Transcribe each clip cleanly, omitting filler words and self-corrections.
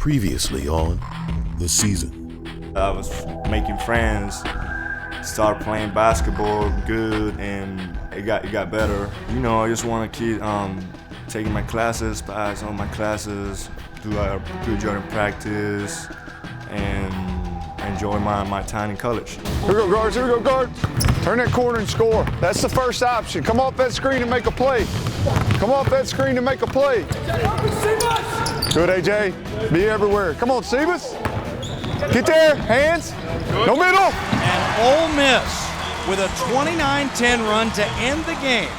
Previously on the season. I was making friends, started playing basketball good, and it got better. You know, I just want to keep taking my classes, pass all my classes, do a good job in practice, and enjoy my time in college. Here we go, guards. Here we go, guards. Turn that corner and score. That's the first option. Come off that screen and make a play. Come off that screen and make a play. Good, AJ. Be everywhere. Come on, Sebas. Get there. Hands. No middle. And Ole Miss with a 29-10 run to end the game.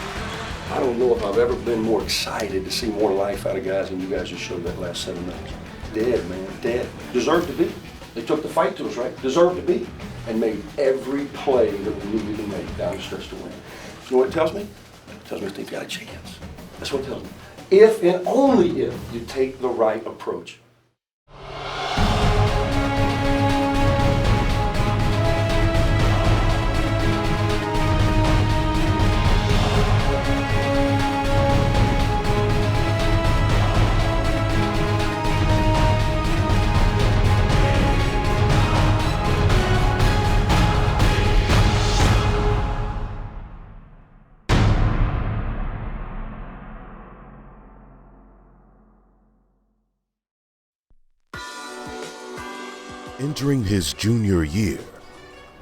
I don't know if I've ever been more excited to see more life out of guys than you guys just showed that last 7 minutes. Dead, man, dead. Deserved to be. They took the fight to us, right? Deserved to be. And made every play that we needed to make down the stretch to win. You know what it tells me? It tells me they've got a chance. That's what it tells me. If and only if you take the right approach. Entering his junior year,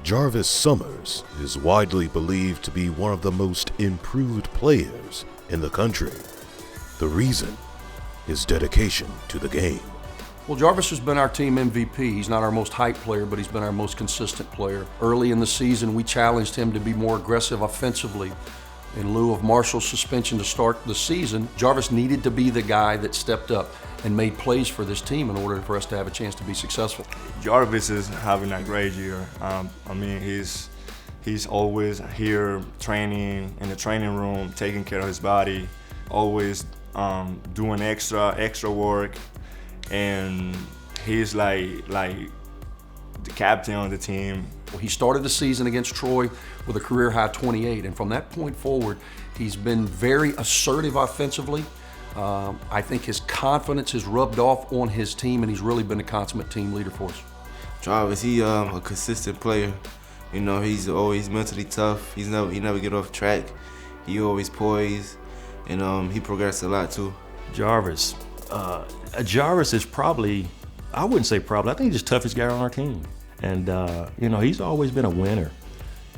Jarvis Summers is widely believed to be one of the most improved players in the country. The reason, his dedication to the game. Well, Jarvis has been our team MVP. He's not our most hyped player, but he's been our most consistent player. Early in the season, we challenged him to be more aggressive offensively. In lieu of Marshall's suspension to start the season, Jarvis needed to be the guy that stepped up and made plays for this team in order for us to have a chance to be successful. Jarvis is having a great year. I mean, he's always here training in the training room, taking care of his body, always doing extra work, and he's like the captain of the team. He started the season against Troy with a career-high 28, and from that point forward, he's been very assertive offensively. I think his confidence has rubbed off on his team, and he's really been a consummate team leader for us. Jarvis, he a consistent player. You know, he's always mentally tough. He never get off track. He always poised, and he progressed a lot too. Jarvis is probably, I wouldn't say probably, I think he's the toughest guy on our team. And, you know, he's always been a winner.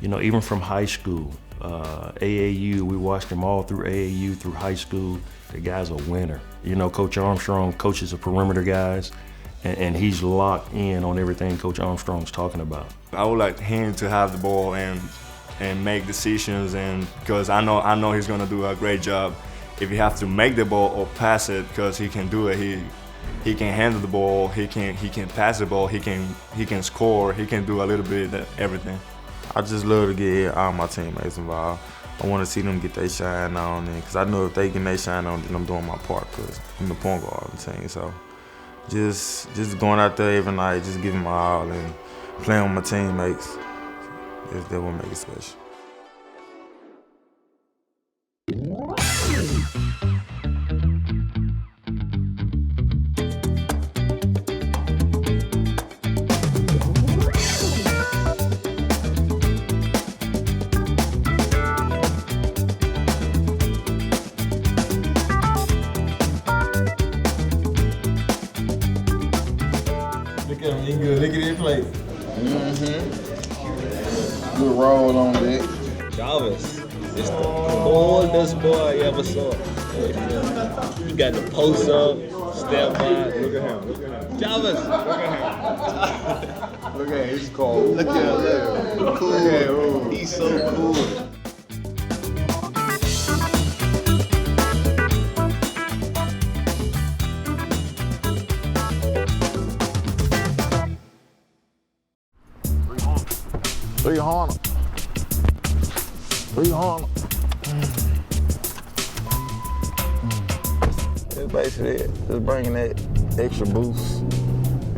You know, even from high school, AAU, we watched him all through AAU, through high school. The guy's a winner. You know, Coach Armstrong coaches the perimeter guys, and he's locked in on everything Coach Armstrong's talking about. I would like him to have the ball and make decisions, and because I know he's gonna do a great job. If you have to make the ball or pass it, because he can do it. He can handle the ball. He can pass the ball. He can score. He can do a little bit of everything. I just love to get all my teammates involved. I want to see them get their shine on, because I know if they get their shine on, then I'm doing my part, because I'm the point guard of the team. So just going out there every night, just giving my all and playing with my teammates, that will make it special. Look at it play. Good roll on that. Jarvis is the coolest boy I ever saw. You got the post up, step by. Look at him. Jarvis, look at him. Look at him, he's cold. Look at him. Cool. He's so cool. Three Honda. That's basically it. Just bringing that extra boost.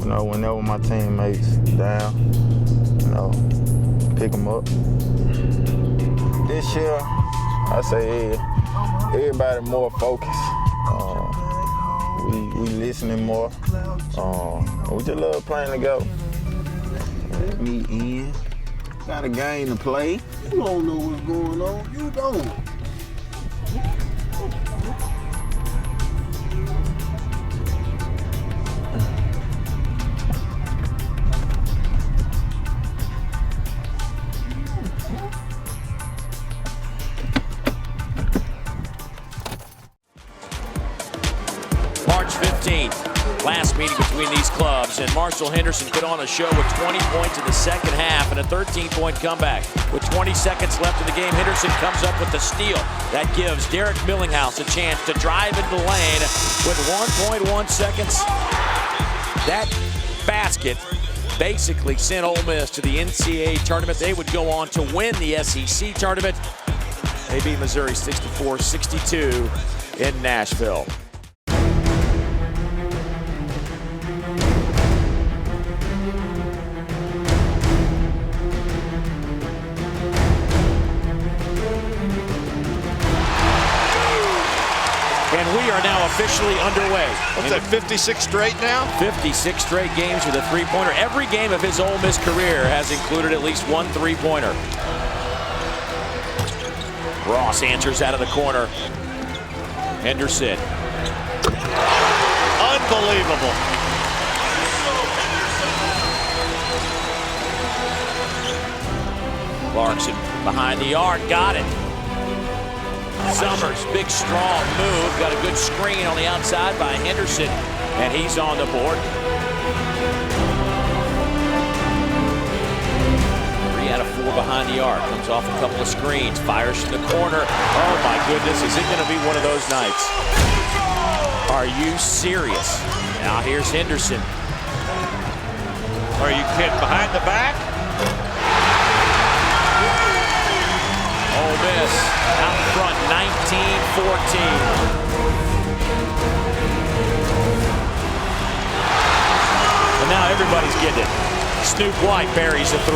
You know, whenever my teammates down, you know, pick them up. This year, I say everybody more focused. We listening more. We just love playing together. Let me in. Got a game to play. You don't know what's going on. You don't. March 15th, last meeting between these clubs, and Marshall Henderson put on a show with 20 points in the second half and a 13-point comeback. With 20 seconds left in the game, Henderson comes up with the steal. That gives Derek Millinghouse a chance to drive into the lane with 1.1 seconds. That basket basically sent Ole Miss to the NCAA tournament. They would go on to win the SEC tournament. They beat Missouri 64-62 in Nashville. And we are now officially underway. What's that, 56 straight now? 56 straight games with a three-pointer. Every game of his Ole Miss career has included at least one three-pointer. Ross answers out of the corner. Henderson. Unbelievable. Clarkson behind the arc, got it. Summers, big strong move, got a good screen on the outside by Henderson, and he's on the board. 3 out of 4 behind the arc, comes off a couple of screens, fires from the corner. Oh my goodness, is it going to be one of those nights? Are you serious? Now here's Henderson. Are you kidding? Behind the back? Ole Miss out front, 19-14. And now everybody's getting it. Snoop White buries a 3.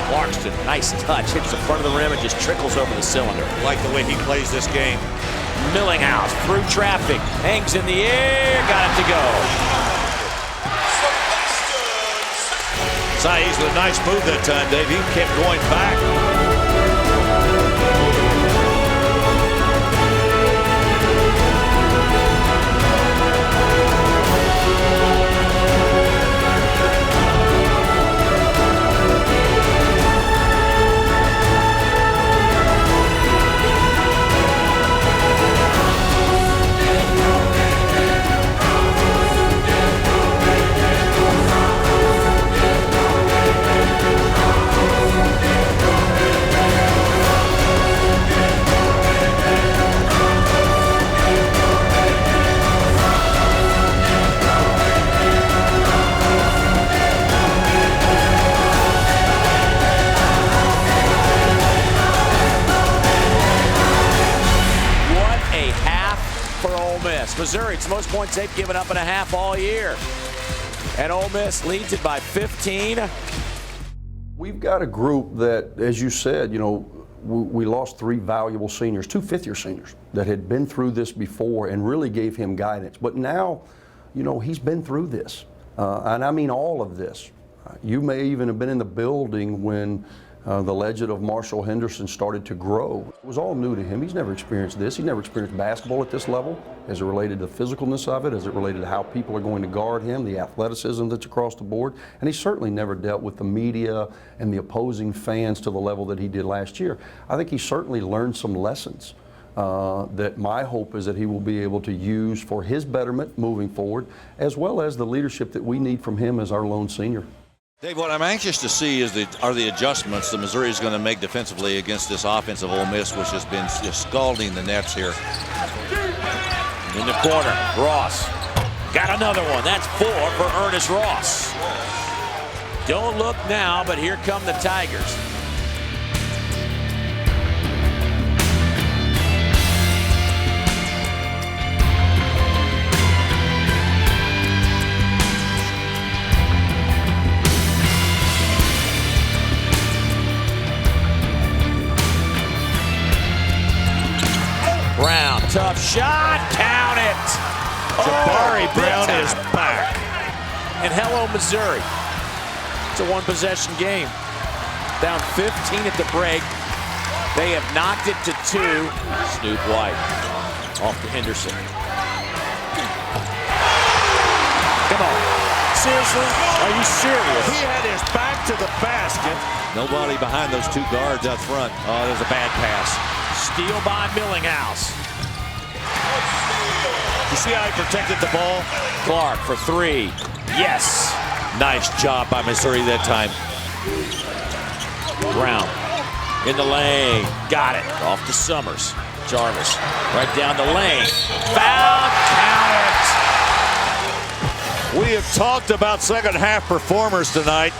Clarkson, nice touch, hits the front of the rim and just trickles over the cylinder. Like the way he plays this game. Millinghouse through traffic, hangs in the air, got it to go. Saiz with a nice move that time, Dave. He kept going back. Missouri, it's the most points they've given up in a half all year. And Ole Miss leads it by 15. We've got a group that, as you said, you know, we lost 3 valuable seniors, 2 fifth-year seniors that had been through this before and really gave him guidance. But now, you know, he's been through this, and I mean all of this. You may even have been in the building when the legend of Marshall Henderson started to grow. It was all new to him. He's never experienced this. He's never experienced basketball at this level, as it related to the physicalness of it, as it related to how people are going to guard him, the athleticism that's across the board. And he's certainly never dealt with the media and the opposing fans to the level that he did last year. I think he certainly learned some lessons that my hope is that he will be able to use for his betterment moving forward, as well as the leadership that we need from him as our lone senior. Dave, what I'm anxious to see are the adjustments that Missouri is going to make defensively against this offensive Ole Miss, which has been just scalding the nets here. In the corner, Ross got another one. That's 4 for Ernest Ross. Don't look now, but here come the Tigers. Brown, tough shot, count it. Jabari Brown is back. And hello, Missouri. It's a one-possession game. Down 15 at the break. They have knocked it to 2. Snoop White off to Henderson. Come on. Seriously? Are you serious? He had his back to the basket. Nobody behind those 2 guards out front. Oh, there's a bad pass. Steal by Millinghouse. You see how he protected the ball? Clark for 3. Yes. Nice job by Missouri that time. Brown in the lane. Got it. Off to Summers. Jarvis right down the lane. Foul. Count it. We have talked about second half performers tonight.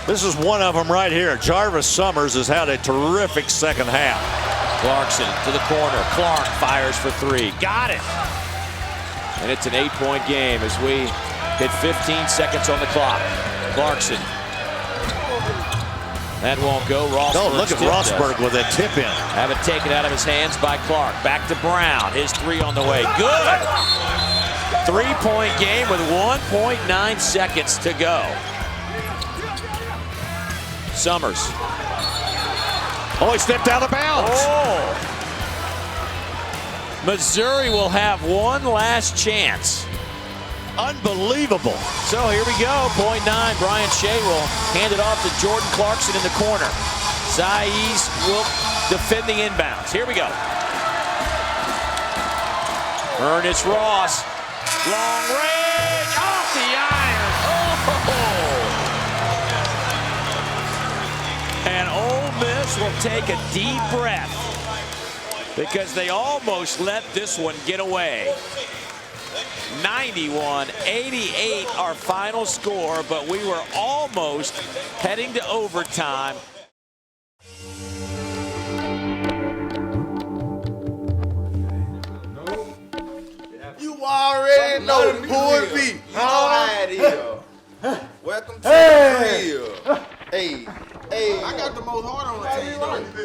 This is one of them right here. Jarvis Summers has had a terrific second half. Clarkson to the corner. Clark fires for 3. Got it. And it's an 8-point game as we hit 15 seconds on the clock. Clarkson. That won't go. Rosberg. Oh, look at Rosberg with a tip in. Have it taken out of his hands by Clark. Back to Brown. His 3 on the way. Good. 3-point game with 1.9 seconds to go. Summers. Oh, he stepped out of bounds. Oh. Missouri will have one last chance. Unbelievable. So here we go. .9. Brian Shea will hand it off to Jordan Clarkson in the corner. Saiz will defend the inbounds. Here we go. Ernest Ross. Long range. Off the iron. Oh! And Ole Miss will take a deep breath because they almost let this one get away. 91-88 our final score, but we were almost heading to overtime. You already know who it be. Welcome to the crib. Hey, I got the most heart on the team.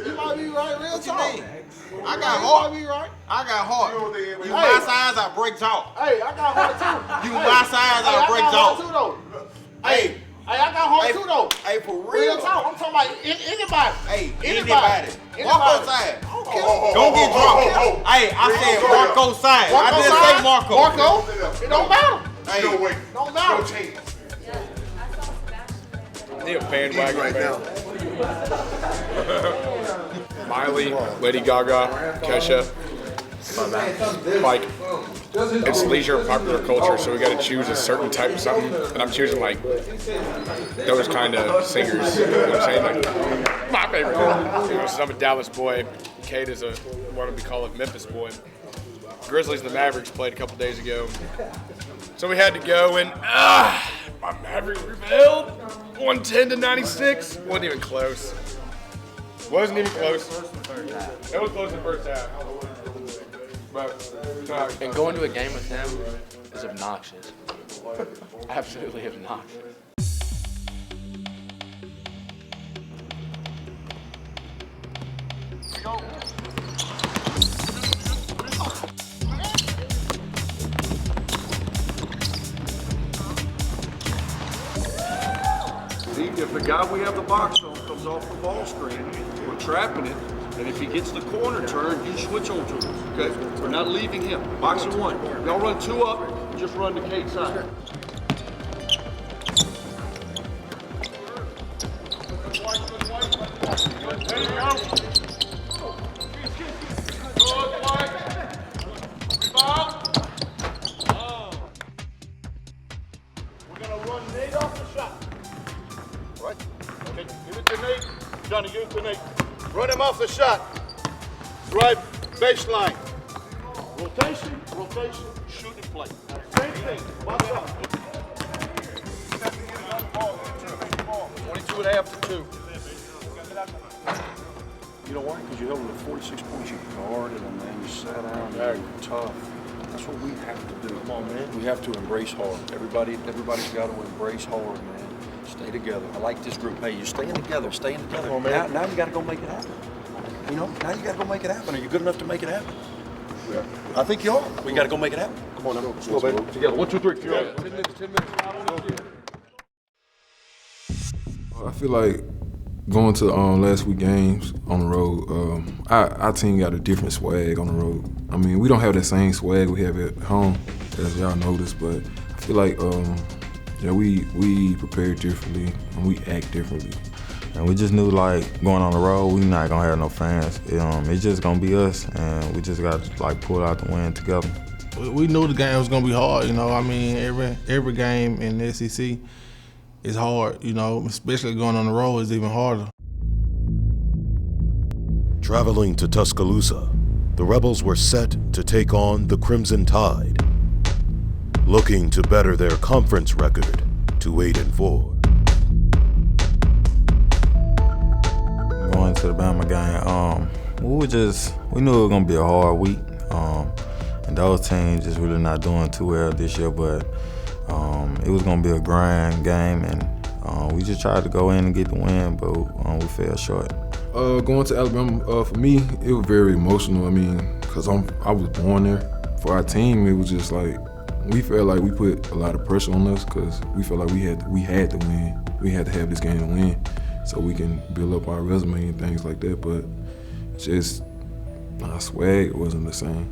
You might be right, real talk. I got heart. I got heart. You my size, I break talk. Hey, I got heart too. You my size, I break talk. Hey, I got heart too though. Hey, for real talk. I'm talking about anybody. Hey, anybody. Marco side. Don't get drunk. Hey, I said Marco side. I didn't say Marco. Marco. It don't matter. Hey, don't matter. No chance. Need a bandwagon right now. Miley, Lady Gaga, Kesha. Like, it's leisure and popular culture, so we got to choose a certain type of something. And I'm choosing like those kind of singers. You know what I'm saying? Like my favorite. You know, since I'm a Dallas boy, Kate is a what we call a Memphis boy. Grizzlies and the Mavericks played a couple days ago, so we had to go and my Mavericks prevailed. 110-96. Wasn't even close. Wasn't even close. It was close in the first half. But, and going to a game with them is obnoxious. Absolutely obnoxious. If the guy we have the box on comes off the ball screen, we're trapping it, and if he gets the corner turn, you switch on to him, okay? We're not leaving him. Box and 1. Y'all run 2 up, and just run to Kate's side. There you go. Good, Mike. Rebound. We're going to run Nate off the shot. Right? Okay, give it to Nate. Johnny, give it to Nate. Run him off the shot. Right baseline. Rotation, shoot and play. Same thing. Watch out. 22 and a half to 2. You know why? Because you held them to 46 points. You guarded them, man. You sat down. You were tough. That's what we have to do. Come on, man. We have to embrace hard. Everybody's got to embrace hard, man. Stay together. I like this group. Hey, you're staying together. Now you got to go make it happen. You know, now you got to go make it happen. Are you good enough to make it happen? I think you are. We got to go make it happen. Come on, now. Let's go, baby. Together. 1, 2, 3. 10 minutes. 10 minutes. I feel like going to last week games on the road, our team got a different swag on the road. I mean, we don't have that same swag we have at home, as y'all noticed, but I feel like we prepare differently and we act differently. And we just knew, like, going on the road, we not gonna have no fans. It's just gonna be us, and we just got to, like, pull out the win together. We knew the game was gonna be hard, you know. I mean, every game in the SEC is hard, you know, especially going on the road is even harder. Traveling to Tuscaloosa, the Rebels were set to take on the Crimson Tide, looking to better their conference record to 8-4. Going to the Bama game, we knew it was gonna be a hard week, and those teams just really not doing too well this year, but it was gonna be a grind game, and we just tried to go in and get the win, but we fell short. Going to Alabama, for me, it was very emotional. I mean, because I was born there. For our team, it was just like, we felt like we put a lot of pressure on us because we felt like we had to win. We had to have this game to win so we can build up our resume and things like that, but just our swag wasn't the same.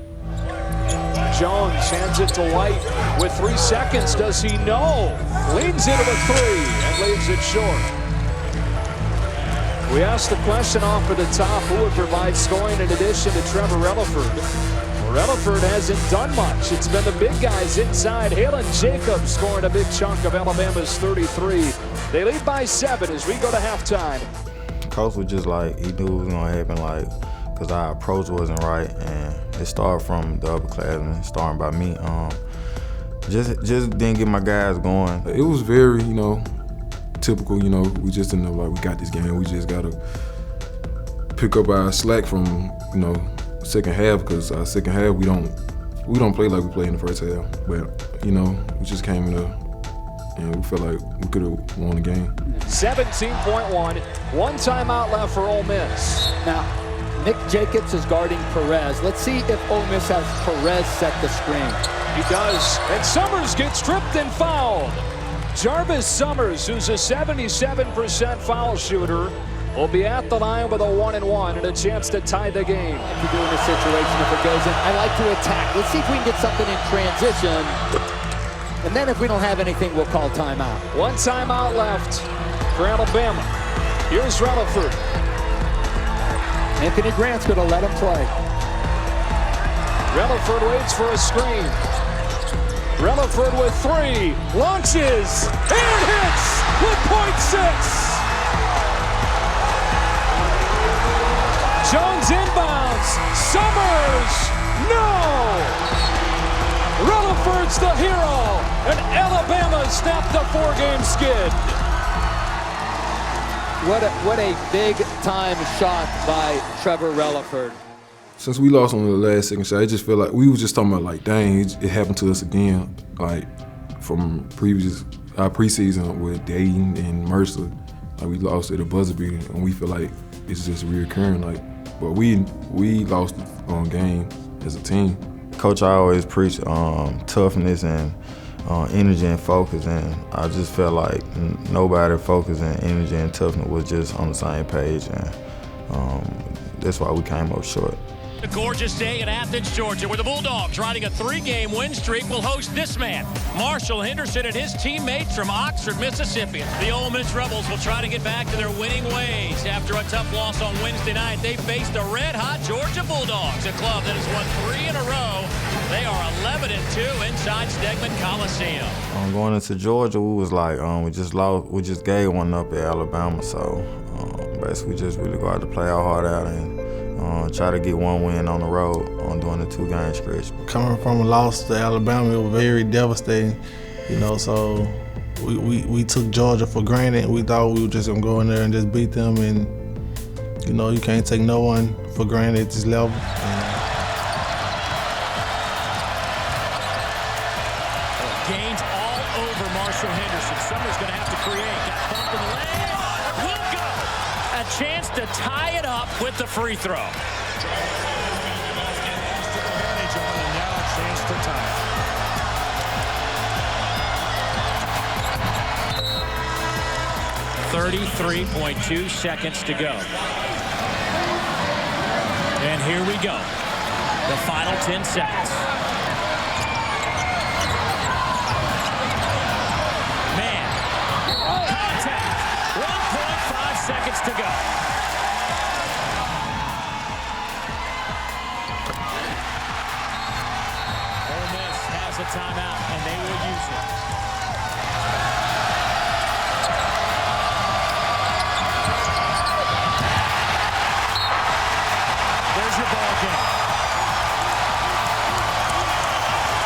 Jones hands it to White with 3 seconds. Does he know? Leans into the 3 and leaves it short. We asked the question off at the top, who would provide scoring in addition to Trevor Relaford? Well, Relaford hasn't done much. It's been the big guys inside. Halen Jacobs scoring a big chunk of Alabama's 33. They lead by 7 as we go to halftime. Coach was just like, he knew it was gonna happen, like, because our approach wasn't right, and it started from the upperclassmen, starting by me. Just didn't get my guys going. It was very, typical, we just didn't know, like, we got this game. We just gotta pick up our slack from, second half, because our second half, we don't play like we played in the first half. But, we just came in there and we felt like we could have won the game. 17.1, 1 timeout left for Ole Miss. Now, Nick Jacobs is guarding Perez. Let's see if Ole Miss has Perez set the screen. He does, and Summers gets tripped and fouled. Jarvis Summers, who's a 77% foul shooter, will be at the line with a 1-and-1 and a chance to tie the game. If you do in this situation, if it goes in, I like to attack. Let's see if we can get something in transition. And then if we don't have anything, we'll call timeout. 1 timeout left for Alabama. Here's Relaford. Anthony Grant's going to let him play. Relaford waits for a screen. Relaford with 3, launches, and hits with .6. Jones inbounds, Summers, no! Relaford's the hero, and Alabama snapped a 4-game skid. What a big-time shot by Trevor Relaford. Since we lost on the last second shot, I just feel like we was just talking about, like, dang, it happened to us again. Like, from our preseason with Dayton and Mercer, like, we lost at a buzzer beater, and we feel like it's just reoccurring. Like, but we lost on game as a team. Coach, I always preach toughness and energy and focus, and I just felt like nobody focus and energy and toughness was just on the same page, and that's why we came up short. A gorgeous day in Athens, Georgia, where the Bulldogs, riding a 3-game win streak, will host this man, Marshall Henderson, and his teammates from Oxford, Mississippi. The Ole Miss Rebels will try to get back to their winning ways. After a tough loss on Wednesday night, they faced the red-hot Georgia Bulldogs, a club that has won 3 in a row. They are 11-2 inside Stegman Coliseum. Going into Georgia, we was like, we just gave one up at Alabama, so basically we just really got to play our heart out and try to get 1 win on the road during the 2-game stretch. Coming from a loss to Alabama, it was very devastating, so we took Georgia for granted. We thought we were just gonna go in there and just beat them, and you can't take no one for granted at this level. Gains all over Marshall Henderson. Summers gonna have to create. Got bumped in the leg. Will go. A chance to tie it up with the free throw. for time. .2 seconds to go. And here we go. The final 10 seconds. Man. Contact. 1.5 seconds to go. Ole Miss has a timeout, and they will use it. There's your ball game.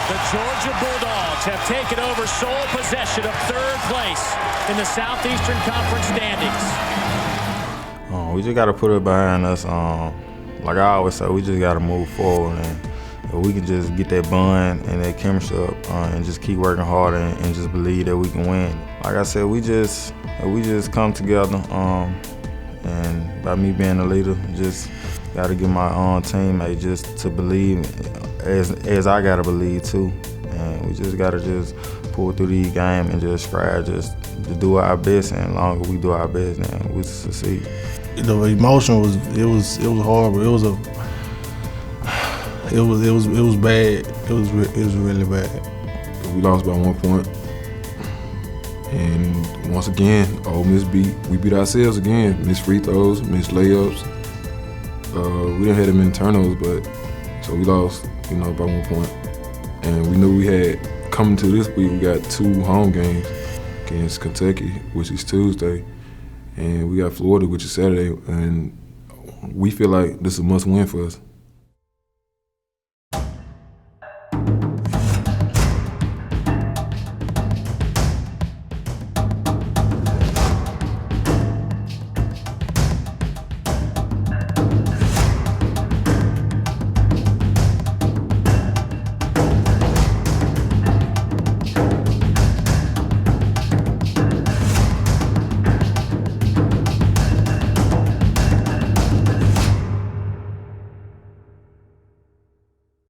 The Georgia Bulldogs have taken over sole possession of third place in the Southeastern Conference standings. We just got to put it behind us. Like I always say, we just got to move forward, and if we can just get that bond and that chemistry up and just keep working hard and just believe that we can win. Like I said, we just come together, and by me being a leader, just got to get my own teammate just to believe as I got to believe too. And we just got to just pull through these games and just strive just to do our best, and as long as we do our best, then we succeed. The emotion was horrible. It was bad. It was really bad. We lost by 1 point, and once again, Ole Miss we beat ourselves again. Missed free throws, missed layups. We didn't have that many turnovers, but so we lost, by 1 point. And we knew we had coming to this week. We got 2 home games against Kentucky, which is Tuesday, and we got Florida, which is Saturday. And we feel like this is a must-win for us.